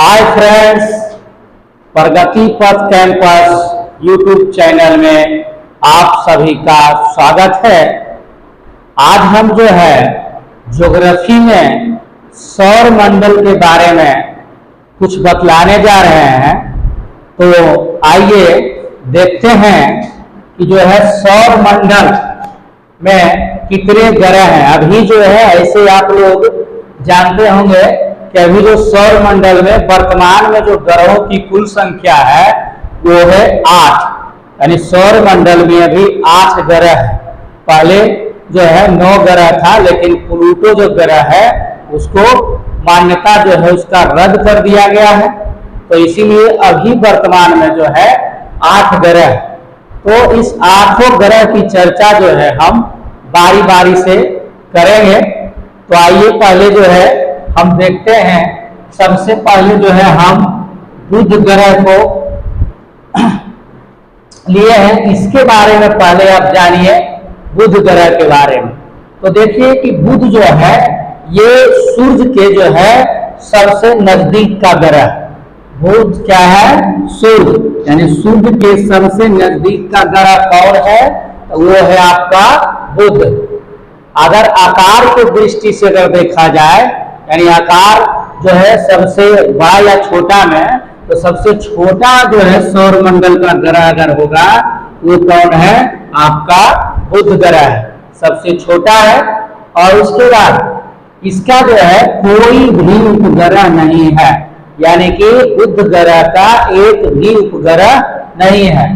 Hi friends, प्रगति पथ campus YouTube channel में आप सभी का स्वागत है। आज हम जो है ज्योग्राफी में सौर मंडल के बारे में कुछ बतलाने जा रहे हैं। तो आइए देखते हैं कि जो है सौर मंडल में कितने ग्रह हैं। अभी जो है ऐसे आप लोग जानते होंगे कि अभी जो सौर मंडल में वर्तमान में जो ग्रहों की कुल संख्या है वो है 8, यानी सौर मंडल में अभी 8 ग्रह है। पहले जो है 9 ग्रह था, लेकिन प्लूटो जो ग्रह है उसको मान्यता जो है उसका रद्द कर दिया गया है। तो इसीलिए अभी वर्तमान में जो है 8 ग्रह। तो इस 8 ग्रह की चर्चा जो है हम बारी बारी से करेंगे। तो आइए पहले जो है हम देखते हैं। सबसे पहले जो है हम बुध ग्रह को लिए हैं, इसके बारे में पहले आप जानिए बुध ग्रह के बारे में। तो देखिए कि बुध जो है ये सूर्य के जो है सबसे नजदीक का ग्रह। बुध क्या है? सूर्य, यानी सूर्य के सबसे नजदीक का ग्रह कौन है? तो वो है आपका बुध। अगर आकार की दृष्टि से अगर देखा जाए, यानी आकार जो है सबसे बड़ा या छोटा में, तो सबसे छोटा जो है सौर मंडल का ग्रह अगर होगा वो कौन है? आपका बुध ग्रह है, सबसे छोटा है। और उसके बाद इसका जो है कोई भी उपग्रह नहीं है, यानी कि बुध ग्रह का एक भी उपग्रह नहीं है।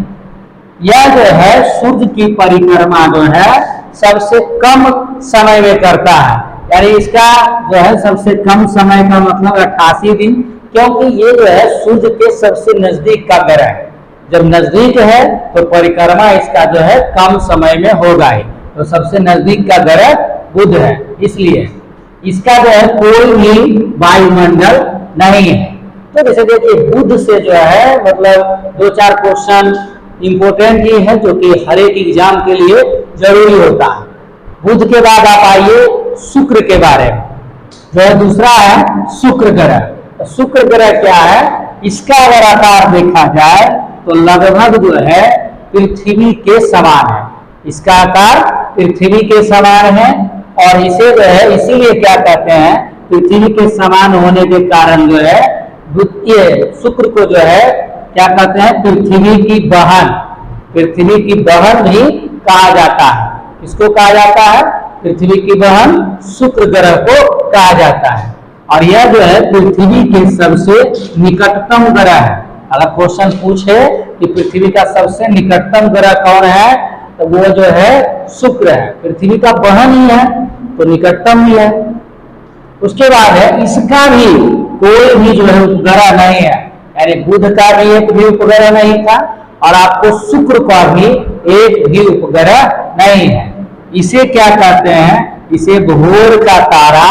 यह जो है सूर्य की परिक्रमा जो है सबसे कम समय में करता है, यानी इसका जो है सबसे कम समय का मतलब 88 दिन, क्योंकि ये जो है सूर्य के सबसे नजदीक का ग्रह है। जब नजदीक है तो परिक्रमा इसका जो है कम समय में होगा ही। तो सबसे नजदीक का ग्रह बुध है, इसलिए इसका जो है कोई भी वायुमंडल नहीं है। तो जैसे देखिए बुध से जो है मतलब 2-4 क्वेश्चन इंपोर्टेंट ही है जो कि हर एक एग्जाम के लिए जरूरी होता है। बुध के बाद आप आइए शुक्र के बारे में, जो है दूसरा है शुक्र ग्रह। तो शुक्र ग्रह क्या है? इसका अगर आकार देखा जाए तो लगभग जो है पृथ्वी के समान है। इसका आकार पृथ्वी के समान है, और इसे जो है इसीलिए क्या कहते हैं, पृथ्वी के समान होने के कारण जो है द्वितीय शुक्र को जो है क्या कहते हैं? पृथ्वी की बहन। पृथ्वी की बहन भी कहा जाता है। किसको कहा जाता है? पृथ्वी की बहन शुक्र ग्रह को कहा जाता है। और यह जो है पृथ्वी के सबसे निकटतम ग्रह है। अगर क्वेश्चन पूछे कि पृथ्वी का सबसे निकटतम ग्रह कौन है, तो वो जो है शुक्र है। पृथ्वी का बहन ही है तो निकटतम ही है। उसके बाद है इसका भी कोई भी जो है उपग्रह नहीं है, यानी बुध का भी एक भी उपग्रह नहीं था, और आपको शुक्र का भी एक भी उपग्रह नहीं है। इसे क्या कहते हैं? इसे भोर का तारा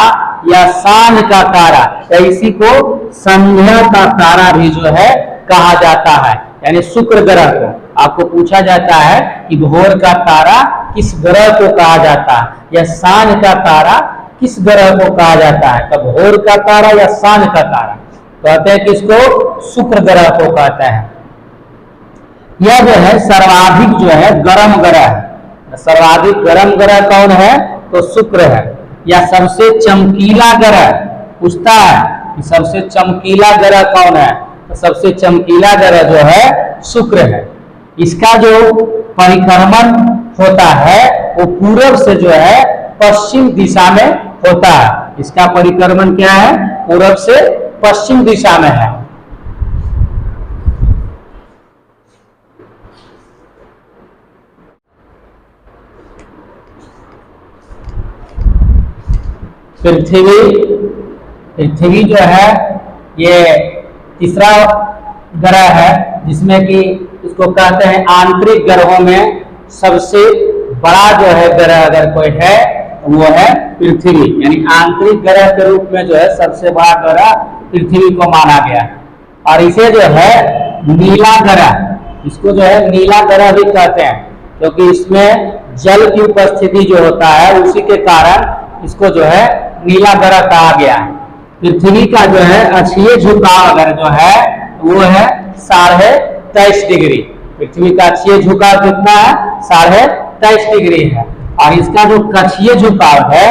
या सांझ का तारा, या इसी को संध्या का तारा भी जो है कहा जाता है। यानी शुक्र ग्रह को आपको पूछा जाता है कि भोर का तारा किस ग्रह को कहा जाता है, या सांझ का तारा किस ग्रह को कहा जाता है। तो भोर का तारा या सांझ का तारा कहते हैं किसको? शुक्र ग्रह को कहते हैं। यह जो है सर्वाधिक जो है गर्म ग्रह है। सर्वाधिक गर्म ग्रह कौन है? तो शुक्र है। या सबसे चमकीला ग्रह पूछता है कि सबसे चमकीला ग्रह कौन है? तो सबसे चमकीला ग्रह जो है शुक्र है। इसका जो परिक्रमण होता है वो पूर्व से जो है पश्चिम दिशा में होता है। इसका परिक्रमण क्या है? पूर्व से पश्चिम दिशा में है। पृथ्वी जो है ये तीसरा ग्रह है, जिसमें कि इसको कहते हैं आंतरिक ग्रहों में सबसे बड़ा जो है ग्रह अगर कोई है वो है पृथ्वी। यानी आंतरिक ग्रह के रूप में जो है सबसे बड़ा ग्रह पृथ्वी को माना गया है। और इसे जो है नीला ग्रह, इसको जो है नीला ग्रह भी कहते हैं, क्योंकि इसमें जल की उपस्थिति जो होता है उसी के कारण इसको जो है नीला ग्रह कहा गया है। पृथ्वी का जो है अक्षीय झुकाव अगर जो है वो है 23.5 डिग्री। पृथ्वी का अक्षीय झुकाव कितना है? 23.5 डिग्री है। और इसका जो कक्षीय झुकाव है,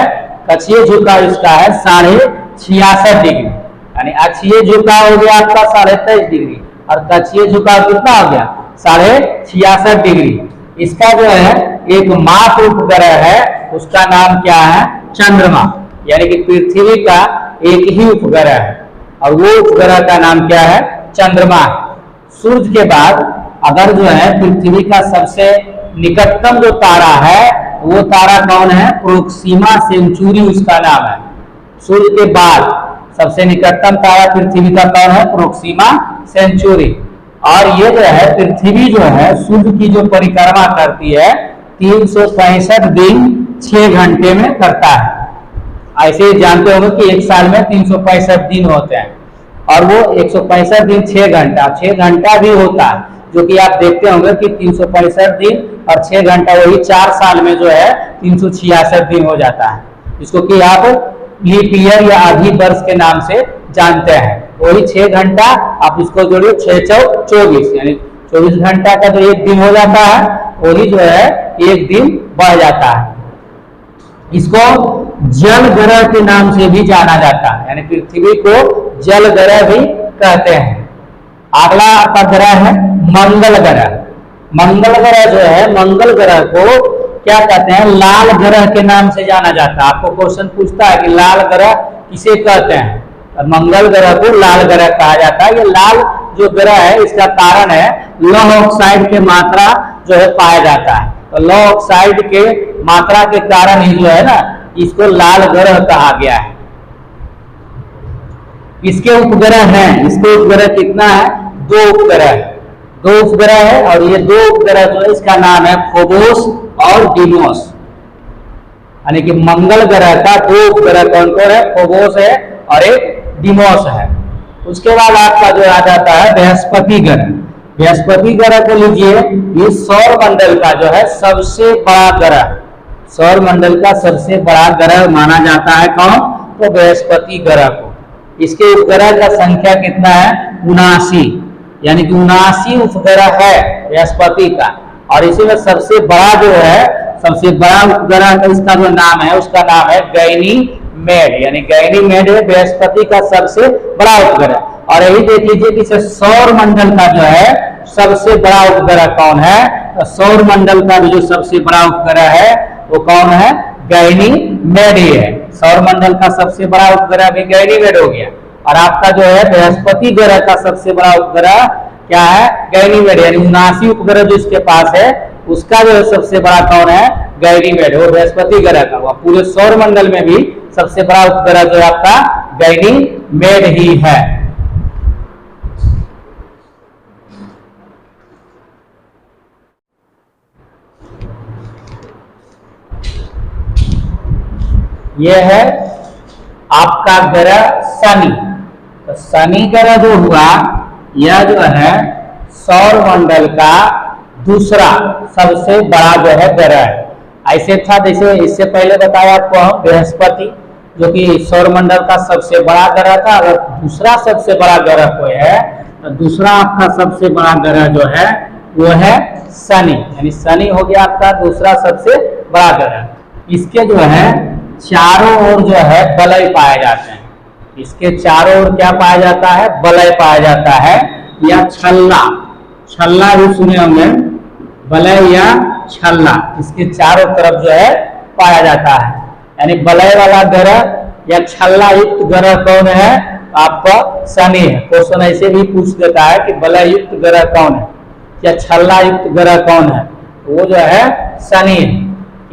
कक्षीय झुकाव इसका है 66.5 डिग्री। यानी अक्षीय झुकाव हो गया आपका 23.5 डिग्री और कक्षीय झुकाव कितना हो गया? 66.5 डिग्री। इसका जो है एक माप उपग्रह है, उसका नाम क्या है? चंद्रमा। यानी कि पृथ्वी का एक ही उपग्रह है और वो उपग्रह का नाम क्या है? चंद्रमा। सूर्य के बाद अगर जो है पृथ्वी का सबसे निकटतम जो तारा है वो तारा कौन है? प्रोक्सिमा सेंचुरी उसका नाम है। सूर्य के बाद सबसे निकटतम तारा पृथ्वी का कौन है? Proxima Centauri. और ये जो है पृथ्वी जो है सूर्य की जो परिक्रमा करती है 365 दिन 6 घंटे में करता है। ऐसे जानते होंगे कि एक साल में 365 दिन होते हैं और वो 165 दिन 6 घंटा, 6 घंटा भी होता है, जो कि आप देखते होंगे कि 365 दिन और 6 घंटा वही 4 साल में जो है 366 दिन हो जाता है, जिसको कि आप लीप ईयर या आधी वर्ष के नाम से जानते हैं। वही 6 घंटा आप इसको जोड़िए 6 चौक 24, यानी 24 घंटा का जो एक दिन हो जाता है वही जो है एक दिन बढ़ जाता है। इसको जल ग्रह के नाम से भी जाना जाता है, यानी पृथ्वी को जल ग्रह भी कहते हैं। अगला आपका ग्रह है मंगल ग्रह। मंगल ग्रह जो है, मंगल ग्रह को क्या कहते हैं? लाल ग्रह के नाम से जाना जाता है। आपको क्वेश्चन पूछता है कि लाल ग्रह किसे कहते हैं? मंगल ग्रह को लाल ग्रह कहा जाता है। ये लाल जो ग्रह है इसका कारण है लौह ऑक्साइड के मात्रा जो है पाया जाता है। तो लौह ऑक्साइड के मात्रा के कारण ही जो है ना इसको लाल ग्रह कहा गया है। इसके उपग्रह हैं, इसके उपग्रह कितना है? 2 उपग्रह है, 2 उपग्रह है और ये 2 उपग्रह जो है इसका नाम है फोबोस और डीमोस। यानी कि मंगल ग्रह का 2 उपग्रह कौन कौन है? फोबोस है और एक डीमोस है। उसके बाद आपका जो आ जाता है बृहस्पति ग्रह। बृहस्पति ग्रह को लीजिए, ये सौर मंडल का जो है सबसे बड़ा ग्रह, सौर मंडल का सबसे बड़ा ग्रह माना जाता है। कौन? तो बृहस्पति ग्रह को। इसके उपग्रह का संख्या कितना है? 79, यानी कि 79 उपग्रह है बृहस्पति का। और इसी में सबसे बड़ा जो है, सबसे बड़ा उपग्रह का इसका जो नाम है उसका नाम है गैनीमेड, यानी गैनीमेड है बृहस्पति का सबसे बड़ा उपग्रह। और यही देख लीजिए कि सौर मंडल का जो है सबसे बड़ा उपग्रह कौन है? तो सौर मंडल का भी जो सबसे बड़ा उपग्रह है वो कौन है? गैनीमेड ही है। सौर मंडल का सबसे बड़ा उपग्रह भी गैनीमेड हो गया। और आपका जो है बृहस्पति ग्रह का सबसे बड़ा उपग्रह क्या है? गैनीमेड, यानी 79 उपग्रह जो इसके पास है उसका जो है सबसे बड़ा कौन है? गैनीमेड, वो बृहस्पति ग्रह का। वह पूरे सौर मंडल में भी सबसे बड़ा उपग्रह जो है आपका गैनीमेड ही है। यह है आपका ग्रह शनि। तो शनि ग्रह जो हुआ यह जो है सौर मंडल का दूसरा सबसे बड़ा जो है ग्रह है। ऐसे था जैसे इससे पहले बताया आपको हम बृहस्पति जो कि सौर मंडल का सबसे बड़ा ग्रह था। अगर दूसरा सबसे बड़ा ग्रह कोई है तो दूसरा आपका सबसे बड़ा ग्रह जो है वो है शनि, यानी शनि हो गया आपका दूसरा सबसे बड़ा ग्रह। इसके जो है चारों ओर जो है वलय पाए जाते हैं। इसके चारों ओर क्या पाया जाता है? वलय पाया जाता है या छल्ला, छल्ला भी सुने होंगे, वलय या छल्ला इसके चारों तरफ जो है पाया जाता है। यानी वलय वाला ग्रह या छल्ला युक्त ग्रह कौन है? आपका शनि है। क्वेश्चन ऐसे भी पूछ देता है कि वलय युक्त ग्रह कौन है या छल्ला युक्त ग्रह कौन है? वो जो है शनि है।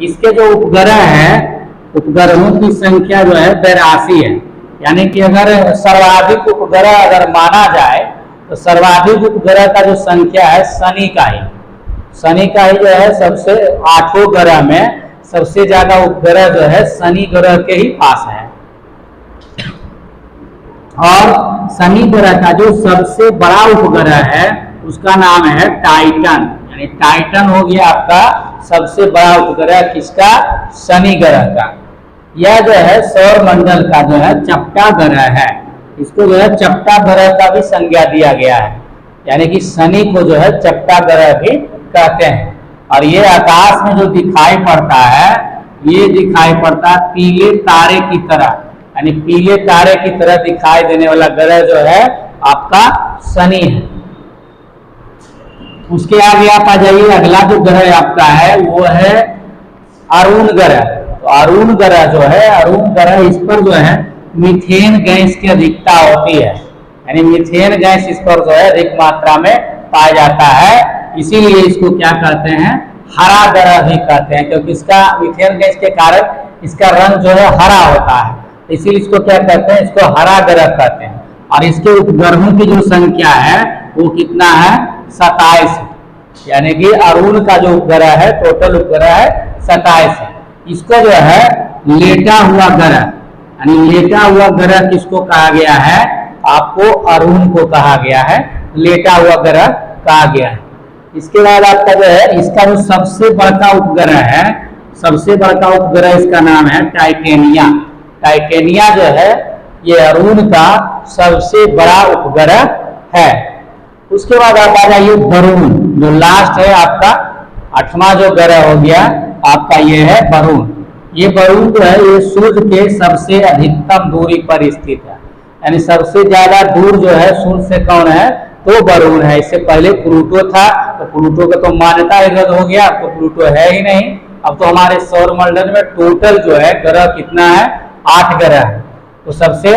इसके जो उपग्रह है, उपग्रहों की संख्या जो है 82 है। यानी कि अगर सर्वाधिक उपग्रह अगर माना जाए तो सर्वाधिक उपग्रह का जो संख्या है शनि का ही, शनि का ही जो है सबसे 8 ग्रह में सबसे ज्यादा उपग्रह जो है शनि ग्रह के ही पास है। और शनि ग्रह का जो सबसे बड़ा उपग्रह है उसका नाम है टाइटन, यानी टाइटन हो गया आपका सबसे बड़ा उपग्रह किसका? शनि ग्रह का। यह जो है सौर मंडल का जो है चपटा ग्रह है। इसको जो है चपटा ग्रह का भी संज्ञा दिया गया है, यानी कि शनि को जो है चपटा ग्रह भी कहते हैं। और ये आकाश में जो दिखाई पड़ता है, ये दिखाई पड़ता है पीले तारे की तरह, यानी पीले तारे की तरह दिखाई देने वाला ग्रह जो है आपका शनि है। उसके आगे आप आ जाइए, अगला जो ग्रह आपका है वो है अरुण ग्रह। तो अरुण ग्रह जो है, अरुण ग्रह, इस पर जो है मीथेन गैस की अधिकता होती है, यानी मीथेन गैस इस पर जो है अधिक मात्रा में पाया जाता है। इसीलिए इसको क्या कहते हैं, हरा ग्रह भी कहते हैं, क्योंकि इसका मीथेन गैस के कारण इसका रंग जो है हरा होता है, इसीलिए इसको क्या कहते हैं, इसको हरा ग्रह कहते हैं। और इसके उपग्रहों की जो संख्या है वो कितना है, 27, यानी कि अरुण का जो उपग्रह है, टोटल उपग्रह है 27 है। इसको जो है लेटा हुआ ग्रह, यानी लेटा हुआ ग्रह किसको कहा गया है, आपको अरुण को कहा गया है, लेटा हुआ ग्रह कहा गया है। इसके बाद आपका जो है इसका जो सबसे बड़का उपग्रह है, सबसे बड़का उपग्रह इसका नाम है टाइटेनिया। टाइटेनिया जो है ये अरुण का सबसे बड़ा उपग्रह है। उसके बाद आप आ जाइए वरुण, जो लास्ट है आपका 8वां जो ग्रह हो गया आपका, ये है वरुण। ये वरुण जो है ये सूर्य के सबसे अधिकतम दूरी पर स्थित है, यानी सबसे ज्यादा दूर जो है सूर्य से कौन है, तो वरुण है। इससे पहले प्लूटो था, तो प्लूटो का तो मान्यता रद्द हो गया, तो प्लूटो है ही नहीं। अब तो हमारे सौर मंडल में टोटल जो है ग्रह कितना है, 8 ग्रह है। तो सबसे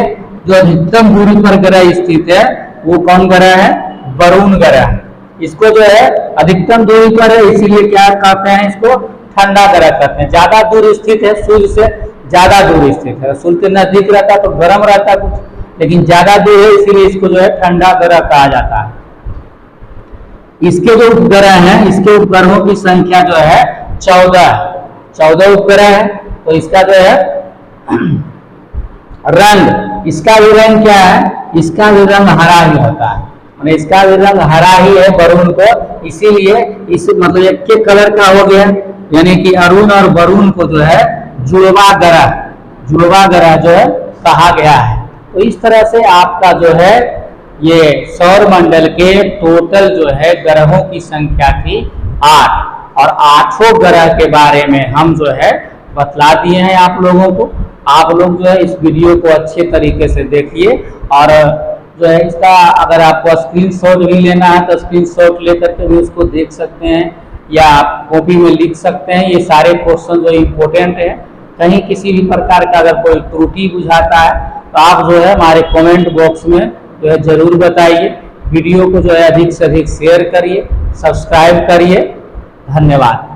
जो अधिकतम दूरी पर ग्रह स्थित है वो कौन ग्रह है, वरुण ग्रह है। इसको जो है अधिकतम दूरी पर है, इसीलिए क्या कहते हैं, इसको ठंडा ग्रह कहते हैं। ज्यादा दूर स्थित है, सूर्य से ज्यादा दूर स्थित है। सूर्य के नजदीक रहता तो गर्म रहता कुछ, लेकिन ज्यादा दूर है इसीलिए इसको जो है ठंडा ग्रह कहा जाता है। इसके जो उपग्रह हैं, इसके उपग्रहों की संख्या जो है 14 उपग्रह है। तो इसका जो है रंग, इसका भी रंग क्या है, इसका भी रंग हरा ही होता है, मतलब इसका भी रंग हरा ही है वरुण को, इसीलिए इस मतलब एक के कलर का हो गया, यानी कि अरुण और वरुण को जो है जुड़वा ग्रह जो है कहा गया है। तो इस तरह से आपका जो है ये सौर मंडल के टोटल जो है ग्रहों की संख्या थी 8, और 8 ग्रह के बारे में हम जो है बतला दिए हैं आप लोगों को। आप लोग जो है इस वीडियो को अच्छे तरीके से देखिए, और जो है इसका अगर आपको स्क्रीनशॉट भी लेना है तो स्क्रीनशॉट लेकर के भी उसको देख सकते हैं, या आप कॉपी में लिख सकते हैं। ये सारे क्वेश्चन जो इम्पोर्टेंट है, कहीं किसी भी प्रकार का अगर कोई त्रुटि बुझाता है तो आप जो है हमारे कमेंट बॉक्स में जो है जरूर बताइए। वीडियो को जो है अधिक से अधिक शेयर करिए, सब्सक्राइब करिए। धन्यवाद।